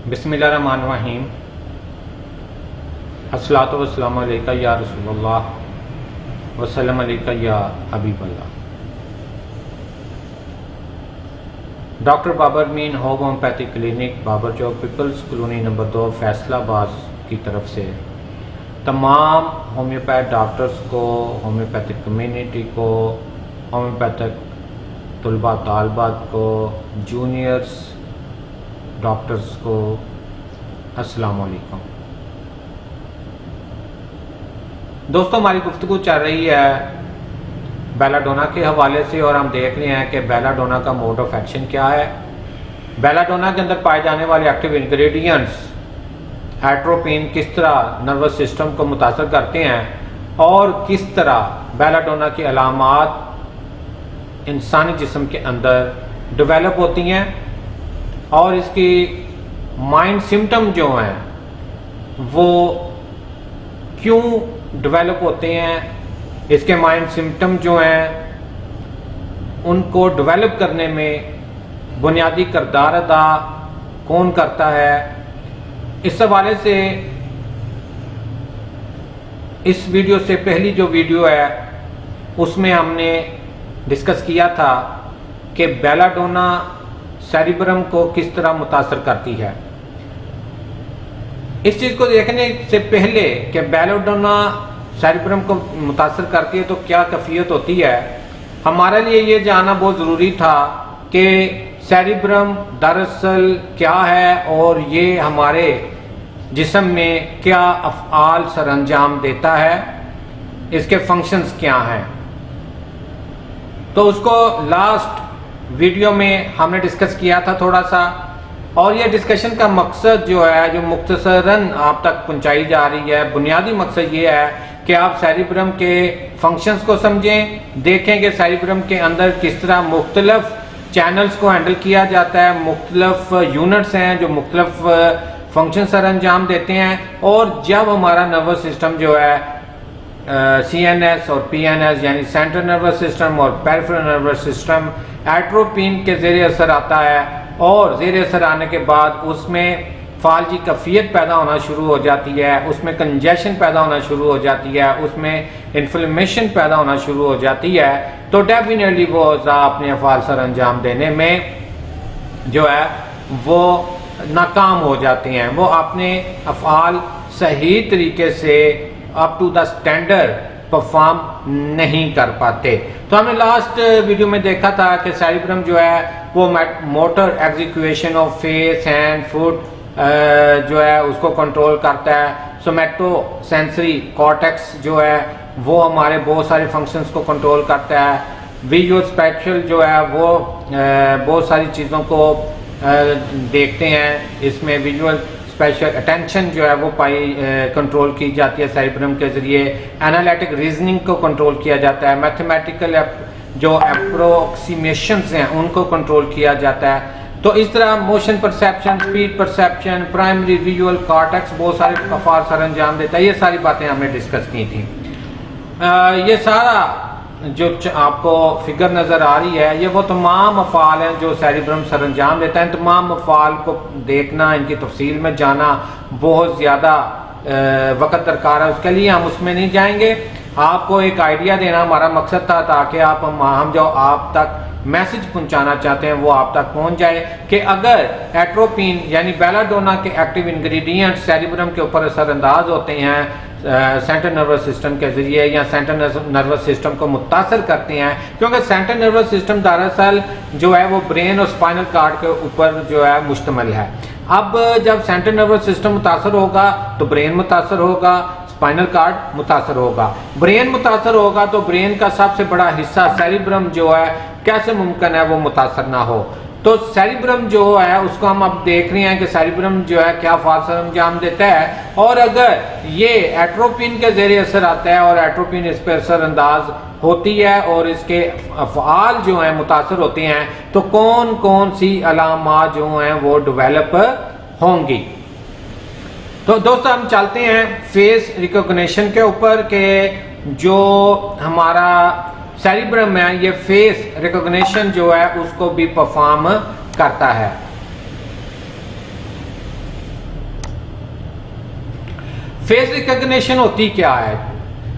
बिस्मिल्लाहिर्रहमानिर्रहीम। अस्सलातु वस्सलामु अलैका या रसूलल्लाह वस्सलाम अलैका या हबीबल्लाह। Doctor Babar Meen homeopathic clinic, Babar Chowk, Peoples colony number 2, Faisalabad की तरफ से तमाम होम्योपैथ डॉक्टर्स को, होम्योपैथिक कम्युनिटी को, होम्योपैथिक तलबा तालबात को, जूनियर्स डॉक्टर्स को अस्सलाम वालेकुम। दोस्तों, हमारी गुफ्तगू चल रही है बेलाडोना के हवाले से और हम देख रहे हैं कि बेलाडोना का मोड ऑफ एक्शन क्या है। बेलाडोना के अंदर पाए जाने वाले एक्टिव इंग्रेडिएंट्स एट्रोपिन किस तरह नर्वस सिस्टम को मुतासर करते हैं और किस तरह बेलाडोना की अलामात इंसानी जिस्म के अंदर डेवलप होती हैं और इसकी माइंड सिम्टम जो हैं वो क्यों डेवलप होते हैं, इसके माइंड सिम्टम जो हैं उनको डेवलप करने में बुनियादी किरदार अदा कौन करता है। इस हवाले से इस वीडियो से पहली जो वीडियो है उसमें हमने डिस्कस किया था कि बेलाडोना सेरिब्रम को किस तरह मुतासर करती है। इस चीज़ को देखने से पहले कि बेलाडोना सेरिब्रम को मुतासर करती है तो क्या कैफियत होती है, हमारे लिए ये जानना बहुत ज़रूरी था कि सेरिब्रम दरअसल क्या है और ये हमारे जिस्म में क्या अफ़आल सरअंजाम देता है, इसके फंक्शंस क्या हैं। तो उसको लास्ट वीडियो में हमने डिस्कस किया था थोड़ा सा, और ये डिस्कशन का मकसद जो है, जो मुख्तसरन आप तक पहुंचाई जा रही है, बुनियादी मकसद ये है कि आप सेरिब्रम के फंक्शंस को समझें, देखें कि सेरिब्रम के अंदर किस तरह मुख्तलिफ चैनल्स को हैंडल किया जाता है, मुख्तलिफ यूनिट्स हैं जो मुख्तलिफ फंक्शन सर अंजाम देते हैं। और जब हमारा नर्वस सिस्टम जो है CNS और PNS यानी सेंट्रल नर्वस सिस्टम और पेरिफेरल नर्वस सिस्टम एट्रोपिन के ज़ेरे असर आता है और ज़ेरे असर आने के बाद उसमें फालजी कैफियत पैदा होना शुरू हो जाती है, उसमें कंजेशन पैदा होना शुरू हो जाती है, उसमें इन्फ्लेमेशन पैदा होना शुरू हो जाती है, तो डेफिनेटली वो अपने अफ़आल सर अंजाम देने में जो है वो नाकाम हो जाते हैं, वो अपने अफ़आल सही तरीके से up to the standard perform नहीं कर पाते। तो हमने लास्ट वीडियो में देखा था कि सेरिब्रम जो है वो motor execution of face, hand, foot जो है उसको कंट्रोल करता है। सोमैटो सेंसरी कॉर्टेक्स जो है वो हमारे बहुत सारे फंक्शंस को कंट्रोल करता है। विजुअल स्पेक्शल जो है वो बहुत सारी चीज़ों को देखते हैं, इसमें विजुअल स्पेशल अटेंशन जो है वो कंट्रोल की जाती है सेरिब्रम के ज़रिए। एनालिटिक रीजनिंग को कंट्रोल किया जाता है, मैथमेटिकल जो अप्रोक्सीमेशंस हैं उनको कंट्रोल किया जाता है। तो इस तरह motion perception, speed perception, primary visual cortex बहुत सारे अफ़आल सर अंजाम देता है। ये सारी बातें हमने डिस्कस की थी। ये सारा जो आपको फिगर नज़र आ रही है ये वो तमाम अफ़आल हैं जो सेरिब्रम सर अंजाम देता है। तमाम अफ़आल को देखना, इनकी तफसील में जाना बहुत ज़्यादा वक़्त दरकार है, उसके लिए हम उसमें नहीं जाएंगे। आपको एक आइडिया देना हमारा मकसद था ताकि हम जो आप तक मैसेज पहुंचाना चाहते हैं वो आप तक पहुंच जाए कि अगर एट्रोपिन यानी बेलाडोना के एक्टिव इंग्रेडिएंट्स सेरिब्रम के ऊपर असरअंदाज होते हैं सेंट्रल नर्वस सिस्टम के जरिए या सेंट्रल नर्वस सिस्टम को मुतासर करते हैं, क्योंकि सेंट्रल नर्वस सिस्टम दरअसल जो है वो ब्रेन और स्पाइनल कार्ड के ऊपर जो है मुश्तमिल है। अब जब सेंट्रल नर्वस सिस्टम मुतासर होगा तो ब्रेन मुतासर होगा, स्पाइनल कार्ड मुतासर होगा। ब्रेन मुतासर होगा तो ब्रेन का सबसे बड़ा हिस्सा सेरिब्रम जो है कैसे मुमकिन है वो मुतासर ना हो। तो सेरिब्रम जो है उसको हम अब देख रहे हैं कि सेरिब्रम जो है क्या अफ़आल सर अंजाम देता है, और अगर ये एट्रोपिन के ज़रिए असर आता है और एट्रोपिन इस पर असर अंदाज होती है और इसके अफ़आल जो हैं मुतासर होते हैं, तो कौन कौन सी अलामात जो हैं वो डेवलप होंगी। तो दोस्तों हम चलते हैं फेस रिकॉग्निशन के ऊपर कि जो हमारा सेरिब्रम में ये फेस रिकॉग्निशन जो है उसको भी परफॉर्म करता है। फेस रिकॉग्निशन होती क्या है?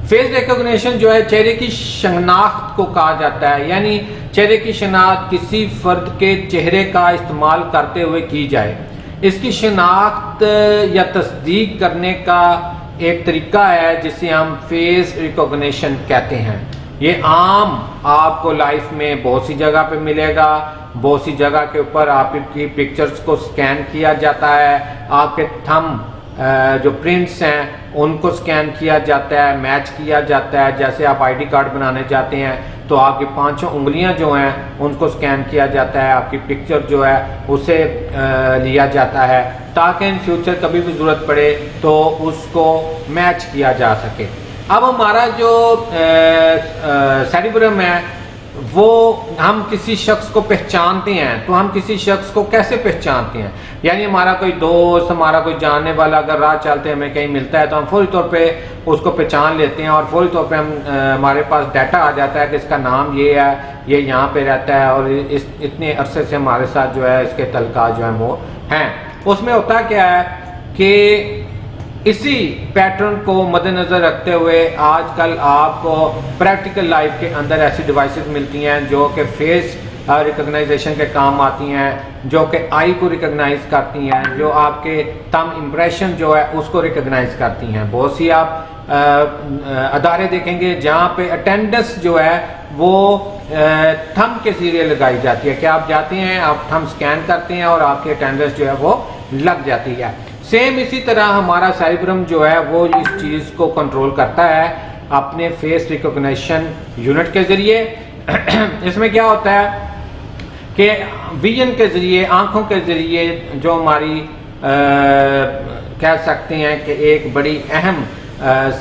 फेस रिकॉग्निशन जो है चेहरे की शनाख्त को कहा जाता है, यानी चेहरे की शनाख्त किसी फर्द के चेहरे का इस्तेमाल करते हुए की जाए। इसकी शनाख्त या तस्दीक करने का एक तरीका है जिसे हम फेस रिकॉग्निशन कहते हैं। ये आम आपको लाइफ में बहुत सी जगह पे मिलेगा। बहुत सी जगह के ऊपर आपकी पिक्चर्स को स्कैन किया जाता है, आपके थंब जो प्रिंट्स हैं उनको स्कैन किया जाता है, मैच किया जाता है। जैसे आप आईडी कार्ड बनाने जाते हैं तो आपकी 5 उंगलियां जो हैं उनको स्कैन किया जाता है, आपकी पिक्चर जो है उसे लिया जाता है ताकि इन फ्यूचर कभी भी ज़रूरत पड़े तो उसको मैच किया जा सके। अब हमारा जो सेरिब्रम है वो हम किसी शख्स को पहचानते हैं तो हम किसी शख्स को कैसे पहचानते हैं? यानी हमारा कोई दोस्त, हमारा कोई जानने वाला अगर राह चलते हमें कहीं मिलता है तो हम फौरी तौर पे उसको पहचान लेते हैं और फौरी तौर पे हम हमारे पास डाटा आ जाता है कि इसका नाम ये है, ये यहाँ पे रहता है और इतने अरसे से हमारे साथ जो है इसके तल्का जो है वो हैं। उसमें होता क्या है कि इसी पैटर्न को मद्देनजर रखते हुए आजकल आपको प्रैक्टिकल लाइफ के अंदर ऐसी डिवाइसेस मिलती हैं जो कि फेस रिकॉग्नाइजेशन के काम आती हैं, जो कि आई को रिकॉग्नाइज करती हैं, जो आपके थंब इम्प्रेशन जो है उसको रिकॉग्नाइज करती हैं। बहुत सी आप अदारे देखेंगे जहाँ पे अटेंडेंस जो है वो थंब के जरिए लगाई जाती है कि आप जाते हैं, आप थंब स्कैन करते हैं और आपकी अटेंडेंस जो है वो लग जाती है। सेम इसी तरह हमारा सेरिब्रम जो है वो इस चीज़ को कंट्रोल करता है अपने फेस रिकॉग्निशन यूनिट के ज़रिए। इसमें क्या होता है कि विजन के ज़रिए, आँखों के ज़रिए जो हमारी कह सकते हैं कि एक बड़ी अहम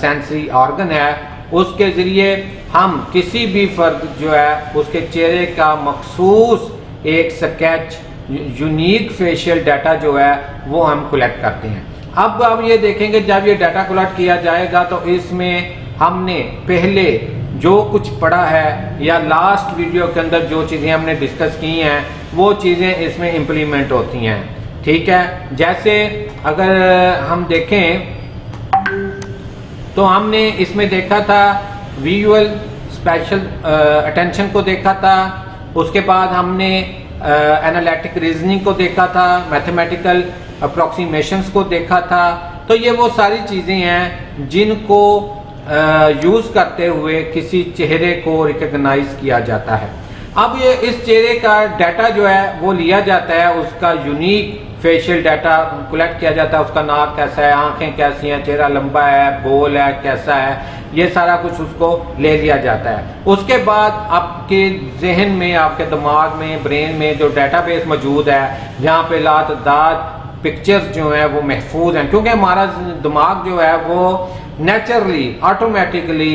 सेंसरी ऑर्गन है, उसके ज़रिए हम किसी भी फर्द जो है उसके चेहरे का मखसूस एक स्केच, यूनिक फेशियल डाटा जो है वो हम कलेक्ट करते हैं। अब आप ये देखेंगे जब ये डाटा कलेक्ट किया जाएगा तो इसमें हमने पहले जो कुछ पढ़ा है या लास्ट वीडियो के अंदर जो चीज़ें हमने डिस्कस की हैं वो चीज़ें इसमें इम्प्लीमेंट होती हैं। ठीक है, जैसे अगर हम देखें तो हमने इसमें देखा था विजुअल स्पेशल अटेंशन को देखा था, उसके बाद हमने एनालिटिक रीजनिंग को देखा था, मैथमेटिकल अप्रोक्सीमेशंस को देखा था। तो ये वो सारी चीज़ें हैं जिनको यूज़ करते हुए किसी चेहरे को रिकॉग्नाइज किया जाता है। अब ये इस चेहरे का डाटा जो है वो लिया जाता है, उसका यूनिक फेशियल डाटा कलेक्ट किया जाता है, उसका नाक कैसा है, आंखें कैसी हैं, चेहरा लंबा है, गोल है, कैसा है, ये सारा कुछ उसको ले लिया जाता है। उसके बाद आपके जहन में, आपके दिमाग में, ब्रेन में जो डेटाबेस मौजूद है जहाँ पे लातादाद पिक्चर्स जो हैं वो महफूज हैं, क्योंकि हमारा दिमाग जो है वो नेचुरली ऑटोमेटिकली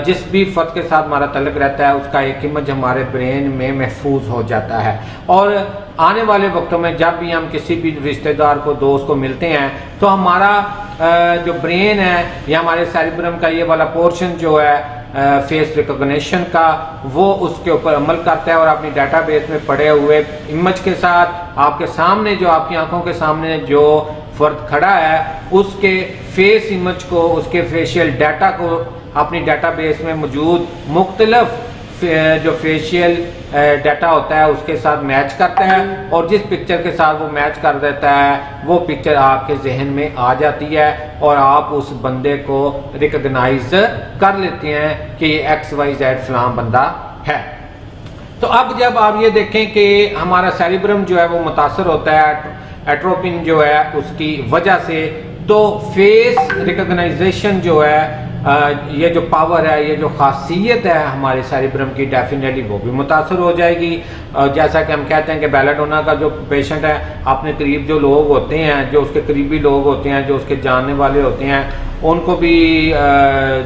जिस भी फर्द के साथ हमारा तल्लुक रहता है उसका एक इमेज हमारे ब्रेन में महफूज हो जाता है। और आने वाले वक्तों में जब भी हम किसी भी रिश्तेदार को, दोस्त को मिलते हैं तो हमारा जो ब्रेन है या हमारे सेरिब्रम का ये वाला पोर्शन जो है फेस रिकॉग्निशन का, वो उसके ऊपर अमल करता है और अपनी डाटाबेस में पड़े हुए इमेज के साथ आपके सामने, जो आपकी आंखों के सामने जो फर्द खड़ा है उसके फेस इमेज को, उसके फेशियल डाटा को अपनी डाटाबेस में मौजूद मुख्तलिफ जो फेशियल डाटा होता है उसके साथ मैच करता है और जिस पिक्चर के साथ वो मैच कर देता है वो पिक्चर आपके जहन में आ जाती है और आप उस बंदे को रिकॉग्नाइज कर लेते हैं कि ये XYZ फलां बंदा है। तो अब जब आप ये देखें कि हमारा सेरिब्रम जो है वो मुतासर होता है एट्रोपिन जो है उसकी वजह से, तो फेस रिकॉग्नाइजेशन जो है ये जो पावर है, ये जो खासियत है हमारे सेरिब्रम की, डेफिनेटली वो भी मुतासर हो जाएगी। जैसा कि हम कहते हैं कि बेलाडोना का जो पेशेंट है, अपने करीब जो लोग होते हैं, जो उसके करीबी लोग होते हैं, जो उसके जानने वाले होते हैं, उनको भी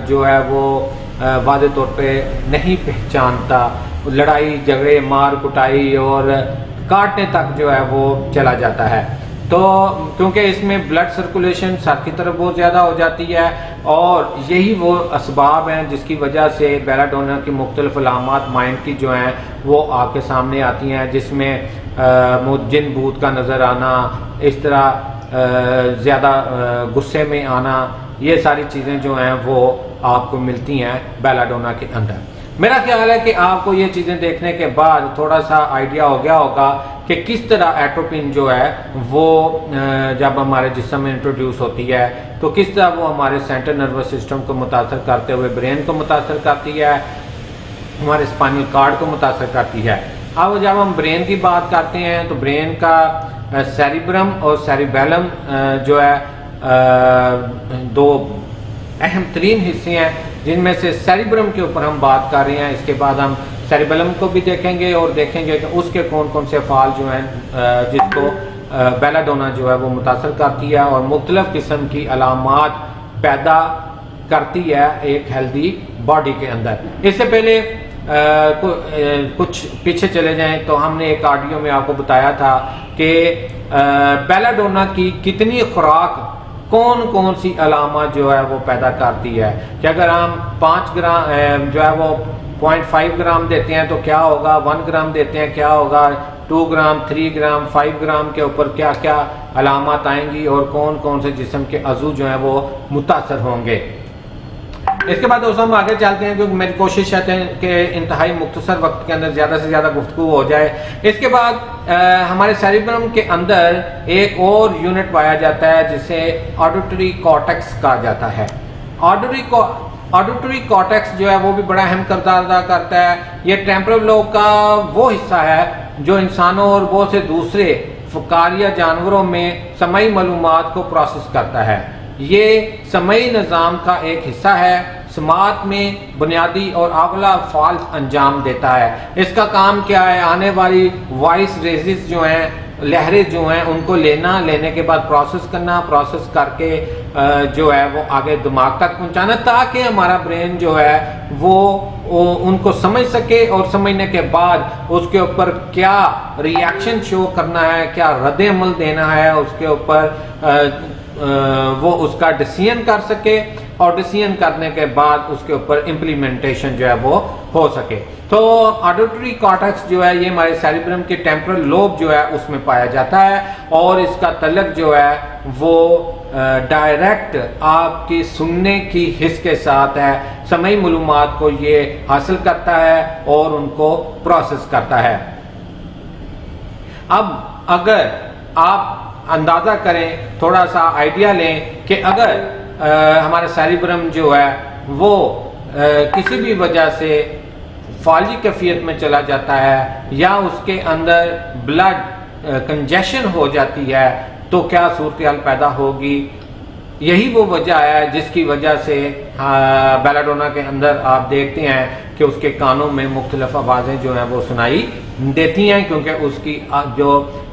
जो है वो वादे तौर पे नहीं पहचानता। लड़ाई झगड़े, मार कुटाई और काटने तक जो है वो चला जाता है। तो क्योंकि इसमें ब्लड सर्कुलेशन सर की तरफ बहुत ज़्यादा हो जाती है और यही वो असबाब हैं जिसकी वजह से बेलाडोना की मुख्तलिफ अलामात माइंड की जो हैं वो आपके सामने आती हैं, जिसमें जिन भूत का नज़र आना, इस तरह ज़्यादा गुस्से में आना, ये सारी चीज़ें जो हैं वो आपको मिलती हैं बेलाडोना के अंदर। मेरा ख्याल है कि आपको ये चीज़ें देखने के बाद थोड़ा सा आइडिया हो गया होगा कि किस तरह एट्रोपिन जो है वो जब हमारे जिस्म में इंट्रोड्यूस होती है तो किस तरह वो हमारे सेंट्रल नर्वस सिस्टम को मुतासर करते हुए ब्रेन को मुतासर करती है, हमारे स्पाइनल कार्ड को मुतासर करती है। अब जब हम ब्रेन की बात करते हैं तो ब्रेन का सेरिब्रम और सेरिबेलम जो है दो अहम तरीन हिस्से हैं, जिनमें से सेरिब्रम के ऊपर हम बात कर रहे हैं। इसके बाद हम सेरिबेलम को भी देखेंगे और देखेंगे कि उसके कौन कौन से फाल जो हैं जिसको बेलाडोना जो है वो मुतासर करती है और मुख्तलिफ किस्म की अलामात पैदा करती है एक हेल्दी बॉडी के अंदर। इससे पहले कुछ पीछे चले जाएं तो हमने एक ऑडियो में आपको बताया था कि बेलाडोना की कितनी खुराक कौन कौन सी अलामत जो है वो पैदा करती है, कि अगर हम 5 ग्राम जो है वो 0.5 ग्राम देते हैं तो क्या होगा, 1 ग्राम देते हैं क्या होगा, 2 ग्राम 3 ग्राम 5 ग्राम के ऊपर क्या क्या अलामत आएंगी और कौन कौन से जिस्म के अज़ू जो हैं वो मुतासर होंगे। इसके बाद दोस्तों हम आगे चलते हैं क्योंकि मेरी कोशिश है कि इंतहाई मुख्तसर वक्त के अंदर ज़्यादा से ज़्यादा गुफ्तगू हो जाए। इसके बाद हमारे सेरिब्रम के अंदर एक और यूनिट पाया जाता है जिसे ऑडिटरी कॉर्टेक्स कहा जाता है। ऑडिटरी कॉर्टेक्स जो है वो भी बड़ा अहम किरदार अदा करता है। ये टेम्पोरल लोब का वो हिस्सा है जो इंसानों और बहुत से दूसरे फुकारिया जानवरों में समई मालूमात को प्रोसेस करता है। ये समई निज़ाम का एक हिस्सा है, समात में बुनियादी और अगला फाल्स अंजाम देता है। इसका काम क्या है, आने वाली वॉइस रेजेस जो हैं, लहरें जो हैं उनको लेने के बाद प्रोसेस करना, प्रोसेस करके जो है वो आगे दिमाग तक पहुंचाना ताकि हमारा ब्रेन जो है वो उनको समझ सके और समझने के बाद उसके ऊपर क्या रिएक्शन शो करना है, क्या रद्द अमल देना है, उसके ऊपर वो उसका डिसीजन कर सके और डिसीजन करने के बाद उसके ऊपर इम्प्लीमेंटेशन जो है वो हो सके। तो ऑडिटरी कॉर्टेक्स जो है ये हमारे सेरिब्रम के टेम्पोरल लोब जो है उसमें पाया जाता है और इसका तल्लुक जो है वो डायरेक्ट आपकी सुनने की हिस्स के साथ है। समई मालूमात को ये हासिल करता है और उनको प्रोसेस करता है। अब अगर आप अंदाज़ा करें, थोड़ा सा आइडिया लें कि अगर हमारा सेरिब्रम जो है वो किसी भी वजह से फालजी कैफियत में चला जाता है या उसके अंदर ब्लड कंजेशन हो जाती है तो क्या सूरत हाल पैदा होगी। यही वो वजह है जिसकी वजह से बेलाडोना के अंदर आप देखते हैं कि उसके कानों में मुख्तलिफ आवाज़ें जो हैं वो सुनाई देती हैं क्योंकि उसकी जो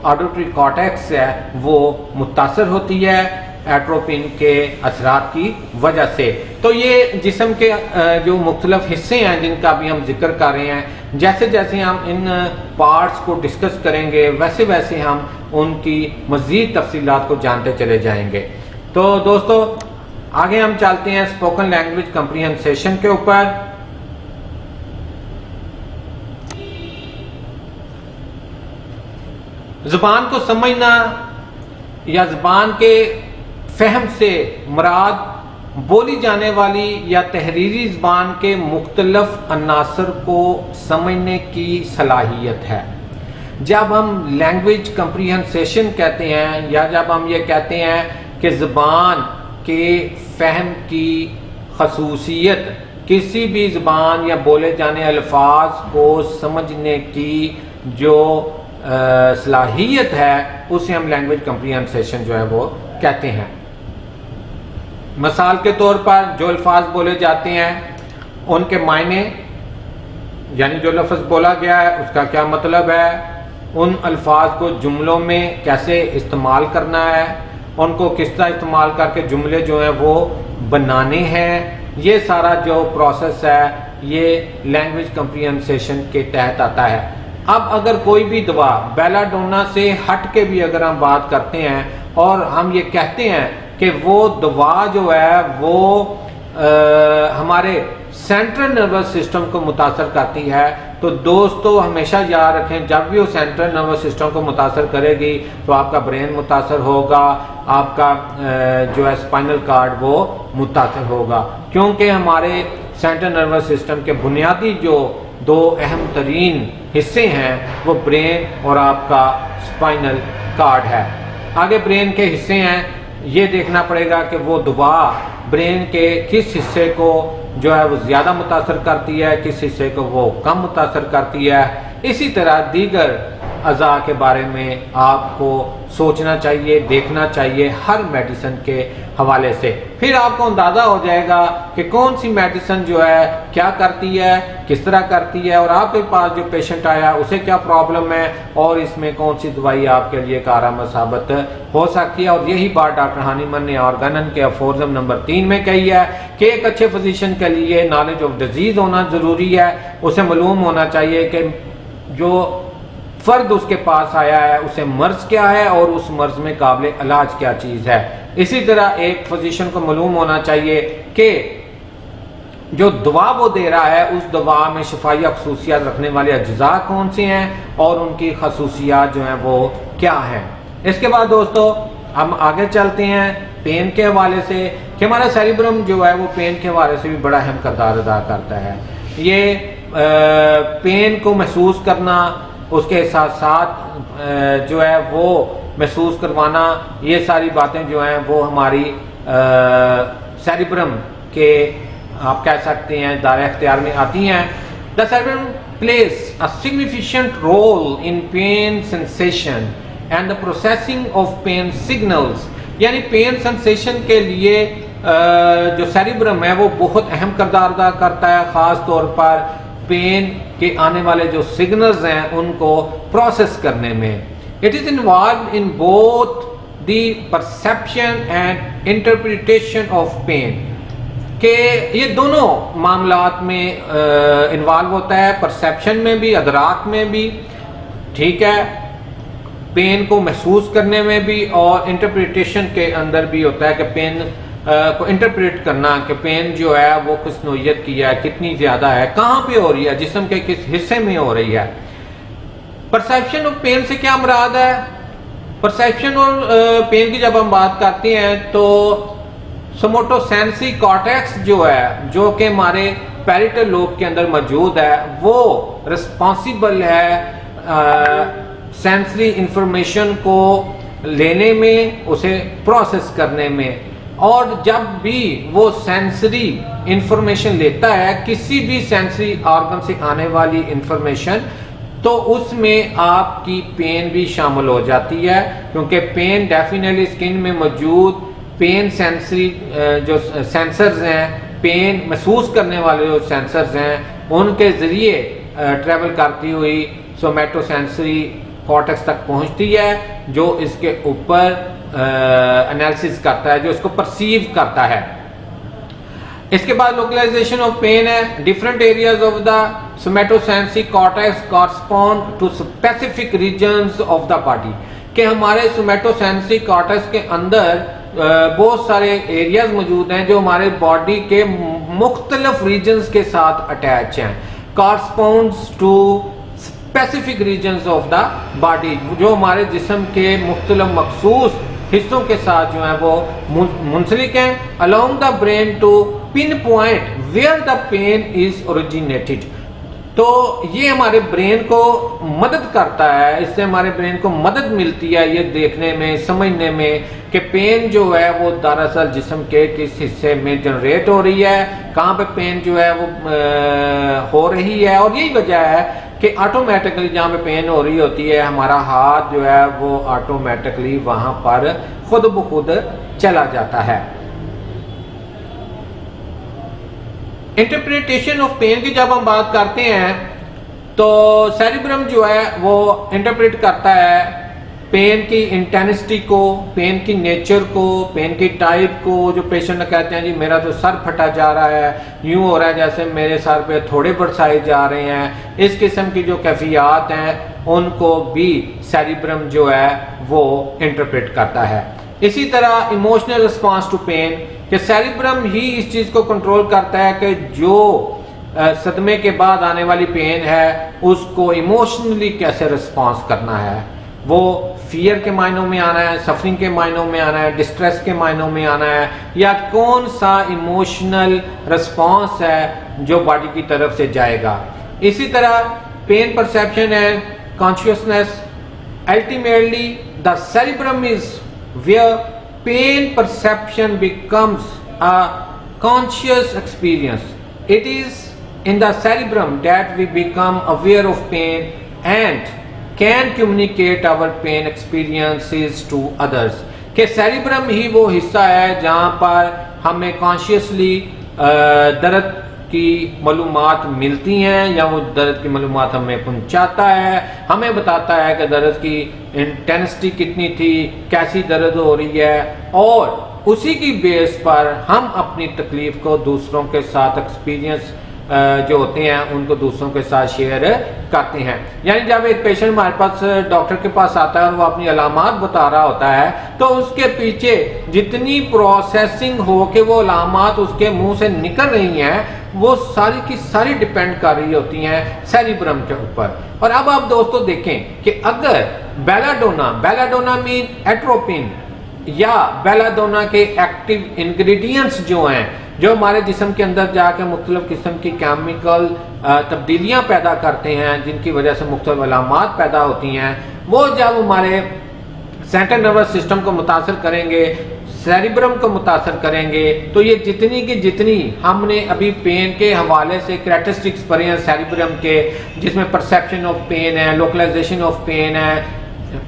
ऑडिटरी कॉर्टेक्स है वो मुतासर होती है एट्रोपिन के असरात की वजह से। तो ये जिस्म के जो मुख्तलिफ हिस्से हैं जिनका भी हम जिक्र कर रहे हैं, जैसे जैसे हम इन पार्ट्स को डिस्कस करेंगे वैसे वैसे हम उनकी मज़ीद तफसीलात को जानते चले जाएंगे। तो दोस्तों आगे हम चलते हैं स्पोकन लैंग्वेज कंप्रीहेंसेशन के ऊपर। ज़ुबान को समझना या ज़ुबान के फहम से मुराद बोली जाने वाली या तहरीरी ज़ुबान के मुख्तलिफ अनासर को समझने की सलाहियत है। जब हम लैंग्वेज कंप्रीहेंसेशन कहते हैं या जब हम ये कहते हैं कि ज़ुबान के फहम की खसूसियत किसी भी ज़ुबान या बोले जाने अल्फाज को समझने की जो सलाहियत है उसे हम लैंग्वेज कंप्रीहेंसेशन जो है वो कहते हैं। मिसाल के तौर पर जो अल्फाज बोले जाते हैं उनके मायने यानी जो लफ्ज़ बोला गया है उसका क्या मतलब है, उन अल्फाज को जुमलों में कैसे इस्तेमाल करना है, उनको किस तरह इस्तेमाल करके जुमले जो हैं वो बनाने हैं, ये सारा जो प्रोसेस है ये लैंग्वेज कंप्रीहेंसेशन के तहत आता है। अब अगर कोई भी दवा बेलाडोना से हट के भी अगर हम बात करते हैं और हम ये कहते हैं कि वो दवा जो है वो हमारे सेंट्रल नर्वस सिस्टम को मुतासर करती है। तो दोस्तों हमेशा याद रखें, जब भी वो सेंट्रल नर्वस सिस्टम को मुतासर करेगी तो आपका ब्रेन मुतासर होगा, आपका जो है स्पाइनल कार्ड वो मुतासर होगा, क्योंकि हमारे सेंट्रल नर्वस सिस्टम के बुनियादी जो दो अहम तरीन हिस्से हैं वो ब्रेन और आपका स्पाइनल कार्ड है। आगे ब्रेन के हिस्से हैं, ये देखना पड़ेगा कि वो दबाव ब्रेन के किस हिस्से को जो है वो ज़्यादा मुतासर करती है, किस हिस्से को वो कम मुतासर करती है। इसी तरह दीगर अज़ा के बारे में आपको सोचना चाहिए, देखना चाहिए हर मेडिसिन के हवाले से। फिर आपको अंदाज़ा हो जाएगा कि कौन सी मेडिसिन जो है क्या करती है, किस तरह करती है, और आपके पास जो पेशेंट आया उसे क्या प्रॉब्लम है और इसमें कौन सी दवाई आपके लिए कारगर साबित हो सकती है। और यही बात डॉक्टर हानीमन ने ऑर्गेनन के अफोर्जम नंबर 3 में कही है कि एक अच्छे फिजिशियन के लिए नॉलेज ऑफ डिजीज़ होना ज़रूरी है। उसे मालूम होना चाहिए कि जो फर्द उसके पास आया है उसे मर्ज क्या है और उस मर्ज में काबिल इलाज क्या चीज़ है। इसी तरह एक फिजिशियन को मालूम होना चाहिए कि जो दवा वो दे रहा है उस दवा में शफाया खसूसियात रखने वाले अज्जा कौन से हैं और उनकी खसूसियात जो हैं वो क्या हैं। इसके बाद दोस्तों हम आगे चलते हैं पेन के हवाले से कि हमारा सेरिब्रम जो है वो पेन के हवाले से भी बड़ा अहम किरदार अदा करता है। ये पेन को महसूस करना, उसके साथ साथ जो है वो महसूस करवाना, ये सारी बातें जो हैं वो हमारी सेरिब्रम के आप कह सकते हैं दायरे इख्तियार में आती हैं। The cerebrum plays a significant role in pain sensation and the processing of pain signals. यानी पेन सेंसेशन के लिए जो सेरिब्रम है वो बहुत अहम किरदार अदा करता है, ख़ास तौर पर पेन के आने वाले जो सिग्नल्स हैं उनको प्रोसेस करने में। It is involved in both the perception and interpretation of pain, कि ये दोनों मामलात में इन्वॉल्व होता है, परसेप्शन में भी, अदराक में भी, ठीक है, पेन को महसूस करने में भी, और इंटरप्रिटेशन के अंदर भी होता है कि पेन को इंटरप्रेट करना कि पेन जो है वो किस नौइयत की है, कितनी ज़्यादा है, कहाँ पे हो रही है, जिस्म के किस हिस्से में हो रही है। परसेप्शन ऑफ पेन से क्या मुराद है? परसेप्शन और पेन की जब हम बात करते हैं तो सोमैटोसेंसरी कॉर्टेक्स जो है, जो कि हमारे पैरिटल लोब के अंदर मौजूद है, वो रिस्पॉन्सिबल है सेंसरी इंफॉर्मेशन को लेने में, उसे प्रोसेस करने में। और जब भी वो सेंसरी इंफॉर्मेशन लेता है, किसी भी सेंसरी ऑर्गन से आने वाली इंफॉर्मेशन, तो उसमें आपकी पेन भी शामिल हो जाती है, क्योंकि पेन डेफिनेटली स्किन में मौजूद पेन सेंसरी जो सेंसर्स हैं, पेन महसूस करने वाले जो सेंसर्स हैं, उनके ज़रिए ट्रेवल करती हुई सोमैटोसेंसरी कॉर्टेक्स तक पहुंचती है, जो इसके ऊपर एनालिसिस करता है, जो इसको परसीव करता है। इसके बाद लोकलाइजेशन ऑफ पेन है। Different areas of the somatosensory cortex correspond to specific regions of the body, कि हमारे सोमैटोसेंसरी कॉर्टेक्स के अंदर बहुत सारे एरियाज मौजूद हैं जो हमारे बॉडी के मुख्तलिफ रीजन्स के साथ अटैच हैं। Corresponds to specific regions of the body, जो हमारे जिस्म के मुख्तलिफ मखसूस हिस्सों के साथ जो है वो मुंसलिक हैं। Along the brain to pinpoint where the pain is originated. तो ये हमारे ब्रेन को मदद करता है, इससे हमारे ब्रेन को मदद मिलती है ये देखने में, समझने में कि पेन जो है वो दरअसल जिस्म के किस हिस्से में जनरेट हो रही है, कहाँ पे पेन जो है वो हो रही है। और यही वजह है कि ऑटोमेटिकली जहाँ पे पेन हो रही होती है, हमारा हाथ जो है वो ऑटोमेटिकली वहाँ पर खुद ब खुद चला जाता है। इंटरप्रिटेशन ऑफ पेन की जब हम बात करते हैं तो सेरिब्रम जो है वो इंटरप्रेट करता है पेन की इंटेंसिटी को, पेन की नेचर को, पेन की टाइप को। जो पेशेंट कहते हैं जी मेरा तो सर फटा जा रहा है, यूं हो रहा है जैसे मेरे सर पे थोड़े बरसाए जा रहे हैं, इस किस्म की जो कैफियत हैं उनको भी सेरिब्रम जो है वो इंटरप्रेट करता है। इसी तरह इमोशनल रिस्पॉन्स टू पेन, कि सेरिब्रम ही इस चीज को कंट्रोल करता है कि जो सदमे के बाद आने वाली पेन है उसको इमोशनली कैसे रिस्पॉन्स करना है। वो फियर के मायनों में आना है, सफरिंग के मायनों में आना है, डिस्ट्रेस के मायनों में आना है, या कौन सा इमोशनल रिस्पॉन्स है जो बॉडी की तरफ से जाएगा। इसी तरह pain perception and consciousness, ultimately the cerebrum is where pain perception becomes a conscious experience. It is in the cerebrum that we become aware of pain and can communicate our pain experiences to others। कि cerebrum ही वो हिस्सा है जहाँ पर हमें consciously दर्द की मालूमात मिलती हैं, या वो दर्द की मालूमात हमें पहुँचाता है, हमें बताता है कि दर्द की इंटेंसिटी कितनी थी, कैसी दर्द हो रही है, और उसी की बेस पर हम अपनी तकलीफ को दूसरों के साथ एक्सपीरियंस जो होते हैं उनको दूसरों के साथ शेयर करते हैं। यानी जब एक पेशेंट हमारे पास डॉक्टर के पास आता है और वो अपनी अलामात बता रहा होता है तो उसके पीछे जितनी प्रोसेसिंग हो के वो अलामात उसके मुंह से निकल रही हैं वो सारी की सारी डिपेंड कर रही होती हैं सेरिब्रम के ऊपर। और अब आप दोस्तों देखें कि अगर बेलाडोना मीन एट्रोपिन या बेलाडोना के एक्टिव इंग्रेडिएंट्स जो हैं, जो हमारे जिस्म के अंदर जाकर मुख्तलिफ किस्म की केमिकल तब्दीलियां पैदा करते हैं जिनकी वजह से मुख्तलिफ अलामात पैदा होती हैं, वो जब हमारे सेंट्रल नर्वस सिस्टम को मुतासर करेंगे, सेरिब्रम को मुतासर करेंगे, तो ये जितनी की जितनी हमने अभी पेन के हवाले से कैरेक्टरिस्टिक्स पढ़े हैं सेरिब्रम के, जिसमें परसेप्शन ऑफ पेन है, लोकलाइजेशन ऑफ पेन है,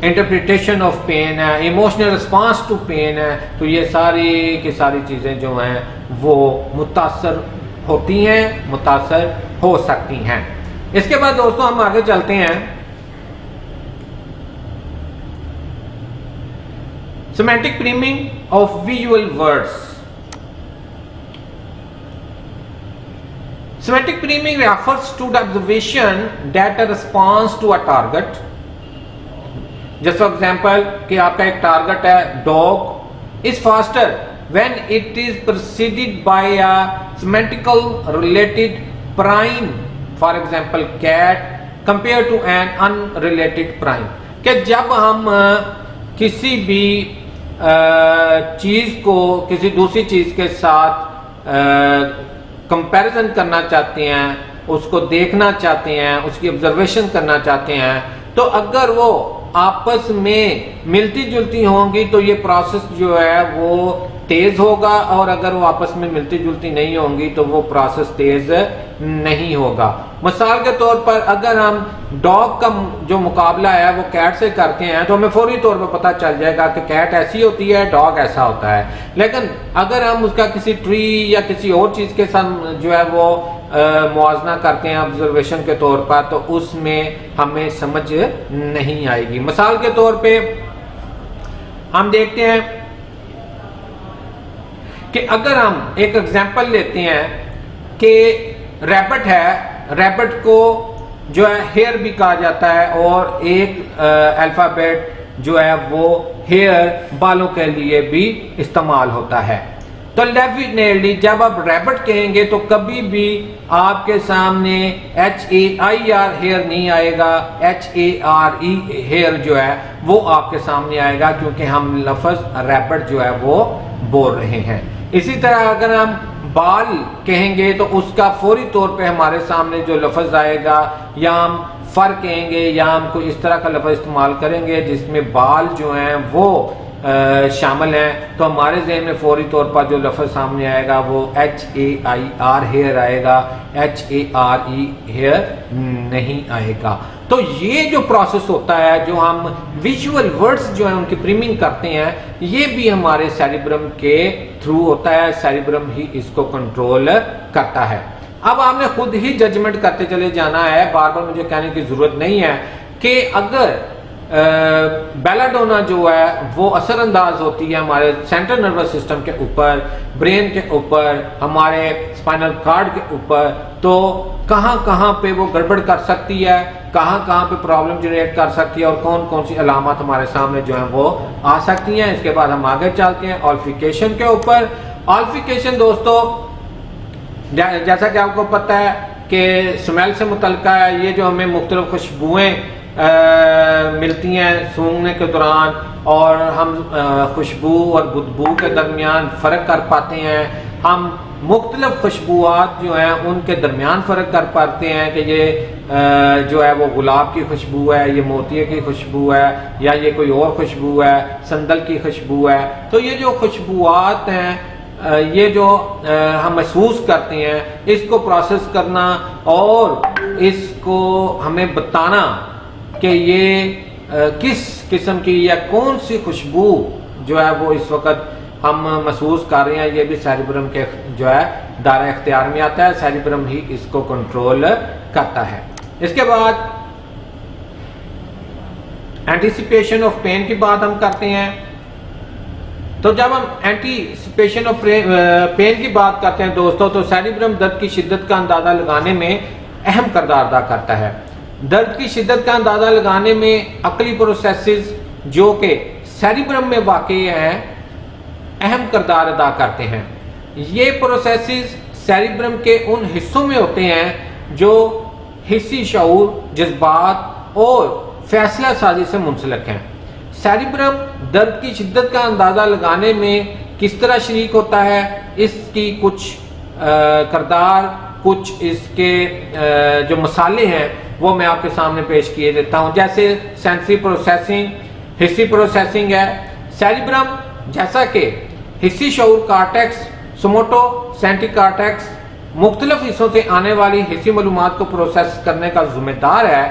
इंटरप्रिटेशन ऑफ पेन है, इमोशनल रिस्पांस टू पेन है, तो ये सारी की सारी चीज़ें जो हैं वो मुतासर होती हैं, मुतासर हो सकती हैं। इसके बाद दोस्तों हम आगे चलते हैं। Semantic priming of visual words. Semantic priming refers to the observation that a response to a target. Just for example कि आपका एक टारगेट है dog is faster when it is preceded by a semantical related prime, for example cat compare to an unrelated prime. कि जब हम किसी भी चीज को किसी दूसरी चीज के साथ कंपैरिजन करना चाहते हैं, उसको देखना चाहते हैं, उसकी ऑब्जर्वेशन करना चाहते हैं, तो अगर वो आपस में मिलती जुलती होंगी तो ये प्रोसेस जो है वो तेज होगा, और अगर वो आपस में मिलती जुलती नहीं होंगी तो वो प्रोसेस तेज नहीं होगा। मिसाल के तौर पर अगर हम डॉग का जो मुकाबला है वो कैट से करते हैं तो हमें फौरी तौर पर पता चल जाएगा कि कैट ऐसी होती है, डॉग ऐसा होता है। लेकिन अगर हम उसका किसी ट्री या किसी और चीज के साथ जो है वो मुआवजा करते हैं ऑब्जर्वेशन के तौर पर, तो उसमें हमें समझ नहीं आएगी। मिसाल के तौर पे हम देखते हैं कि अगर हम एक एग्जांपल लेते हैं कि रैबिट है, रैबिट को जो है हेयर भी कहा जाता है, और एक अल्फाबेट जो है वो हेयर बालों के लिए भी इस्तेमाल होता है। तो डेफिनेटली जब आप रैबिट कहेंगे तो कभी भी आपके सामने HAIR हेयर नहीं आएगा, HARE हेयर जो है वो आपके सामने आएगा, क्योंकि हम लफ्ज रैबिट जो है वो बोल रहे हैं। इसी तरह अगर हम बाल कहेंगे तो उसका फौरी तौर पे हमारे सामने जो लफ्ज आएगा, या हम फर कहेंगे या हम कोई इस तरह का लफ्ज इस्तेमाल करेंगे जिसमें बाल जो हैं वो शामिल हैं, तो हमारे जहन में फौरी तौर पर जो लफ्ज सामने आएगा वो HAIR हेयर आएगा, HARE हेयर नहीं आएगा। तो ये जो प्रोसेस होता है, जो हम विजुअल वर्ड्स जो है उनकी प्रीमिंग करते हैं, ये भी हमारे सेरिब्रम के थ्रू होता है, सेरिब्रम ही इसको कंट्रोल करता है। अब आपने खुद ही जजमेंट करते चले जाना है, बार बार मुझे कहने की जरूरत नहीं है कि अगर बेलाडोना जो है वो असरअंदाज होती है हमारे सेंट्रल नर्वस सिस्टम के ऊपर, ब्रेन के ऊपर, हमारे स्पाइनल कार्ड के ऊपर, तो कहाँ कहाँ पे वो गड़बड़ कर सकती है, कहाँ कहाँ पे प्रॉब्लम जनरेट कर सकती है, और कौन कौन सी अलामत हमारे सामने जो है वो आ सकती हैं। इसके बाद हम आगे चलते हैं ऑल्फिकेशन के ऊपर। ऑल्फिकेशन दोस्तों, जैसा कि आपको पता है कि स्मेल से मुतल्लिका है, ये जो हमें मुख्तलिफ खुशबुएँ मिलती हैं सूंघने के दौरान, और हम खुशबू और बदबू के दरमियान फ़र्क कर पाते हैं। हम मुख्तलिफ खुशबुआत जो हैं उनके दरमियान फ़र्क कर पाते हैं कि ये जो है वो गुलाब की खुशबू है, ये मोतिये की खुशबू है, या ये कोई और खुशबू है, संदल की खुशबू है। तो ये जो खुशबुआत हैं, ये जो हम महसूस करते हैं, इसको प्रोसेस करना और इसको हमें बताना कि ये किस किस्म की या कौन सी खुशबू जो है वो इस वक्त हम महसूस कर रहे हैं, ये भी सेरिब्रम के जो है दायरा इख्तियार में आता है। सेरिब्रम ही इसको कंट्रोल करता है। इसके बाद एंटीसिपेशन ऑफ पेन की बात हम करते हैं। तो जब हम एंटीसिपेशन ऑफ पेन की बात करते हैं दोस्तों, तो सेरिब्रम दर्द की शिद्दत का अंदाजा लगाने में अहम किरदार अदा करता है। दर्द की शिद्दत का अंदाजा लगाने में अकली प्रोसेसेस जो कि सेरिब्रम में वाक़ हैं अहम किरदार अदा करते हैं। ये प्रोसेसेस सेरिब्रम के उन हिस्सों में होते हैं जो हिस्सी शऊर, जज्बात और फैसला साजी से मुंसलिक हैं। सेरिब्रम दर्द की शिद्दत का अंदाज़ा लगाने में किस तरह शरीक होता है, इसकी कुछ किरदार, कुछ इसके जो मसाले हैं वो मैं आपके सामने पेश किए देता हूँ। जैसे सेंसरी प्रोसेसिंग, हिस्सी प्रोसेसिंग है। सेरिब्रम जैसा कि हिस्सी शऊर कार्टेक्स, सोमोटो सेंट्री कार्टेक्स मुख्तलिफ हिस्सों से आने वाली हिस्सी मालूमात को प्रोसेस करने का जिम्मेदार है।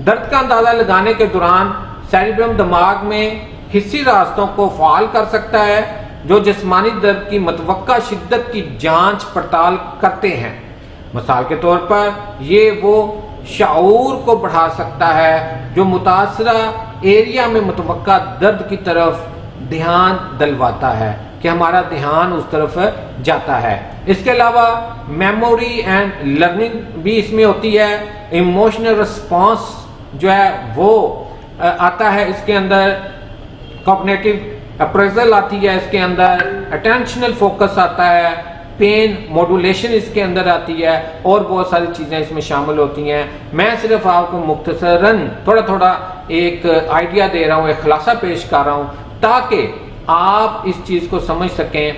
दर्द का अंदाज़ा लगाने के दौरान सेरिब्रम दिमाग में हिस्सी रास्तों को फ़ाल कर सकता है जो जिस्मानी दर्द की मतवक्का शिद्दत की जांच पड़ताल करते हैं। मिसाल के तौर पर ये वो शऊर को बढ़ा सकता है जो मुतासरा एरिया में मुतवक्का दर्द की तरफ ध्यान दिलवाता है कि हमारा ध्यान उस तरफ जाता है। इसके अलावा मेमोरी एंड लर्निंग भी इसमें होती है। इमोशनल रिस्पॉन्स जो है वो आता है इसके अंदर। कॉग्निटिव अप्रेजल आती है इसके अंदर। अटेंशनल फोकस आता है। पेन मॉड्यूलेशन इसके अंदर आती है और बहुत सारी चीज़ें इसमें शामिल होती हैं। मैं सिर्फ आपको मुख्तसरन थोड़ा थोड़ा एक आइडिया दे रहा हूँ, एक खुलासा पेश कर रहा हूँ ताकि आप इस चीज़ को समझ सकें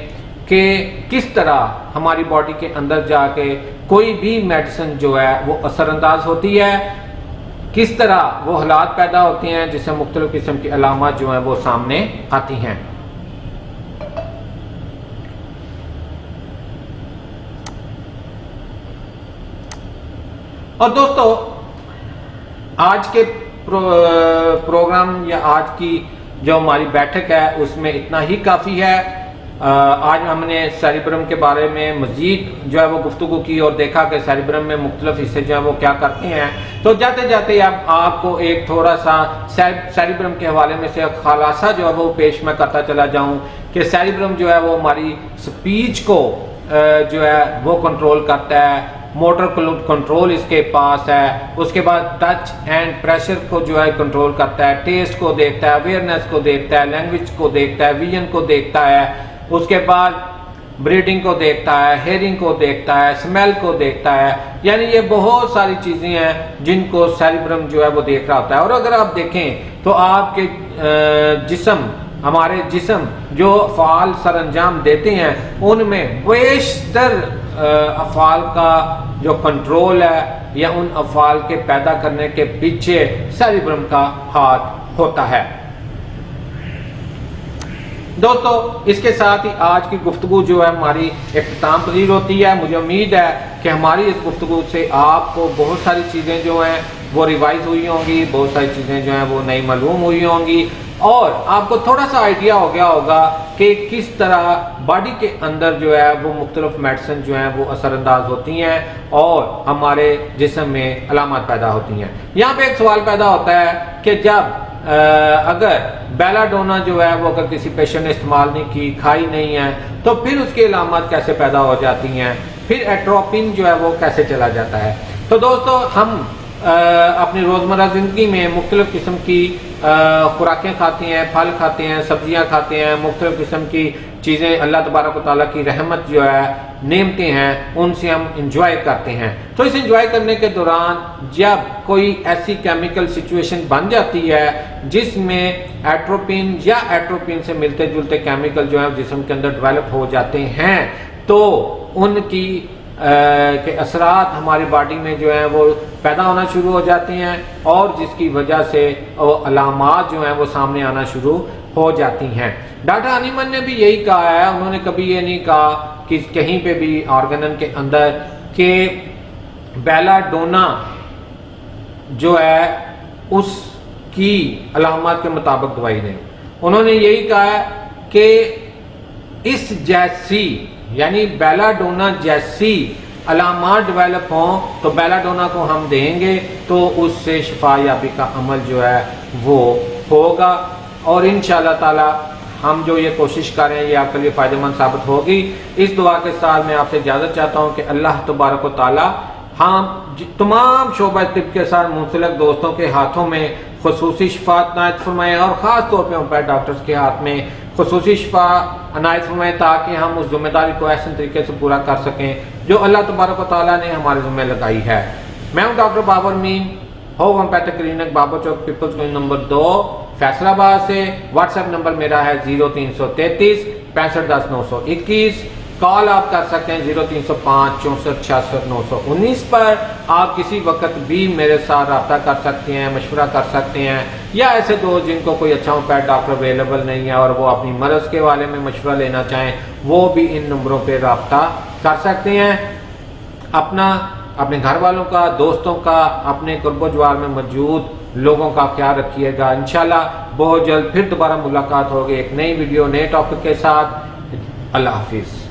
कि किस तरह हमारी बॉडी के अंदर जाके कोई भी मेडिसिन जो है वो असरअंदाज होती है, किस तरह वो हालात पैदा होते हैं जिससे मुख्तलिफ किस्म की अलामत जो हैं वो सामने आती हैं। और दोस्तों आज के प्रोग्राम या आज की जो हमारी बैठक है उसमें इतना ही काफ़ी है। आज हमने सेरिब्रम के बारे में मज़ीद जो है वो गुफ्तगू की और देखा कि सेरिब्रम में मुख्तलिफ हिस्से जो है वो क्या करते हैं। तो जाते जाते अब आपको एक थोड़ा सा सेरिब्रम के हवाले में से खुलासा जो है वो पेश मैं करता चला जाऊं कि सेरिब्रम जो है वो हमारी स्पीच को जो है वो कंट्रोल करता है। मोटर कंट्रोल इसके पास है। उसके बाद टच एंड प्रेशर को जो है कंट्रोल करता है। टेस्ट को देखता है, अवेयरनेस को देखता है, लैंग्वेज को देखता है, विजन को देखता है। उसके बाद ब्रीडिंग को देखता है, हेयरिंग को देखता है, स्मेल को देखता है। यानी ये बहुत सारी चीज़ें हैं जिनको सेरिब्रम जो है वो देख रहा होता है। और अगर आप देखें तो आपके हमारे जिस्म जो अफ़आल सर अंजाम देते हैं उनमें बेशतर अफ़आल का जो कंट्रोल है या उन अफ़आल के पैदा करने के पीछे सेरिब्रम का हाथ होता है। दोस्तों इसके साथ ही आज की गुफ्तगू जो है हमारी इख्तिताम पजीर होती है। मुझे उम्मीद है कि हमारी इस गुफ्तगू से आपको बहुत सारी चीज़ें जो हैं वो रिवाइज हुई होंगी, बहुत सारी चीज़ें जो हैं वो नई मालूम हुई होंगी और आपको थोड़ा सा आइडिया हो गया होगा कि किस तरह बॉडी के अंदर जो है वो मुख्तलिफ मेडिसिन जो हैं वो असरअंदाज होती हैं और हमारे जिस्म में अलामत पैदा होती हैं। यहाँ पे एक सवाल पैदा होता है कि जब अगर बेलाडोना जो है वो अगर किसी पेशेंट ने इस्तेमाल नहीं की, खाई नहीं है, तो फिर उसकी अलामत कैसे पैदा हो जाती हैं, फिर एट्रोपिन जो है वो कैसे चला जाता है। तो दोस्तों हम अपनी रोज़मर्रा ज़िंदगी में मुख्तलिफ़ किस्म की खुराकें खाते हैं, फल खाते हैं, सब्जियां खाते हैं, मुख्तलिफ़ किस्म की चीज़ें अल्लाह तबारक व तआला की रहमत जो है, नेमतें हैं, उनसे हम इंजॉय करते हैं। तो इस इंजॉय करने के दौरान जब कोई ऐसी केमिकल सिचुएशन बन जाती है जिसमें एट्रोपिन या एट्रोपिन से मिलते जुलते केमिकल जो है जिस्म के अंदर डेवलप हो जाते हैं, तो उनकी के असरात हमारी बॉडी में जो है वो पैदा होना शुरू हो जाते हैं और जिसकी वजह से वो अलामात जो हैं वो सामने आना शुरू हो जाती हैं। डॉक्टर हनीमन ने भी यही कहा है, उन्होंने कभी ये नहीं कहा कि कहीं पे भी ऑर्गेनन के अंदर के बेलाडोना जो है उसकी अलामत के मुताबिक दवाई दें। उन्होंने यही कहा है कि इस जैसी यानी बेलाडोना जैसी अलामात डेवलप हों तो बेलाडोना को हम देंगे तो उससे शिफा याबी का अमल जो है वो होगा और इंशाअल्लाह ताला हम जो ये कोशिश कर रहे हैं ये आपके लिए फ़ायदेमंद साबित होगी। इस दुआ के साथ मैं आपसे इजाज़त चाहता हूँ कि अल्लाह तबारक व तआला हम तमाम शोबा तिब के साथ मुंसलिक दोस्तों के हाथों में खुसूसी शिफात नायत फरमाएँ और ख़ास तौर पर होम्योपैथ डॉक्टर्स के हाथ में खुसूसी शिफा अनायत फरमाएँ ताकि हम उस जिम्मेदारी को ऐसे तरीके से पूरा कर सकें जो अल्लाह तबारक व तआला ने हमारे ज़िम्मे लगाई है। मैं हूँ doctor Babar Meen, homeopathic clinic Babar Chowk, Peoples Ganj number 2, Faisalabad से। व्हाट्सएप नंबर मेरा है 0333 65 10 921। कॉल आप कर सकते हैं 0305 64 66 919 पर। आप किसी वक्त भी मेरे साथ रब्ता कर सकते हैं, मशवरा कर सकते हैं, या ऐसे दोस्त जिनको कोई अच्छा होम्योपैथ डॉक्टर अवेलेबल नहीं है और वो अपनी मर्ज के बारे में मशवरा लेना चाहें वो भी इन नंबरों पर रब्ता कर सकते हैं। अपने घर वालों का, दोस्तों का, अपने कुर्बोजवार में मौजूद लोगों का ख्याल रखिएगा। इंशाल्लाह बहुत जल्द फिर दोबारा मुलाकात होगी एक नई वीडियो, नए टॉपिक के साथ। अल्लाह हाफिज़।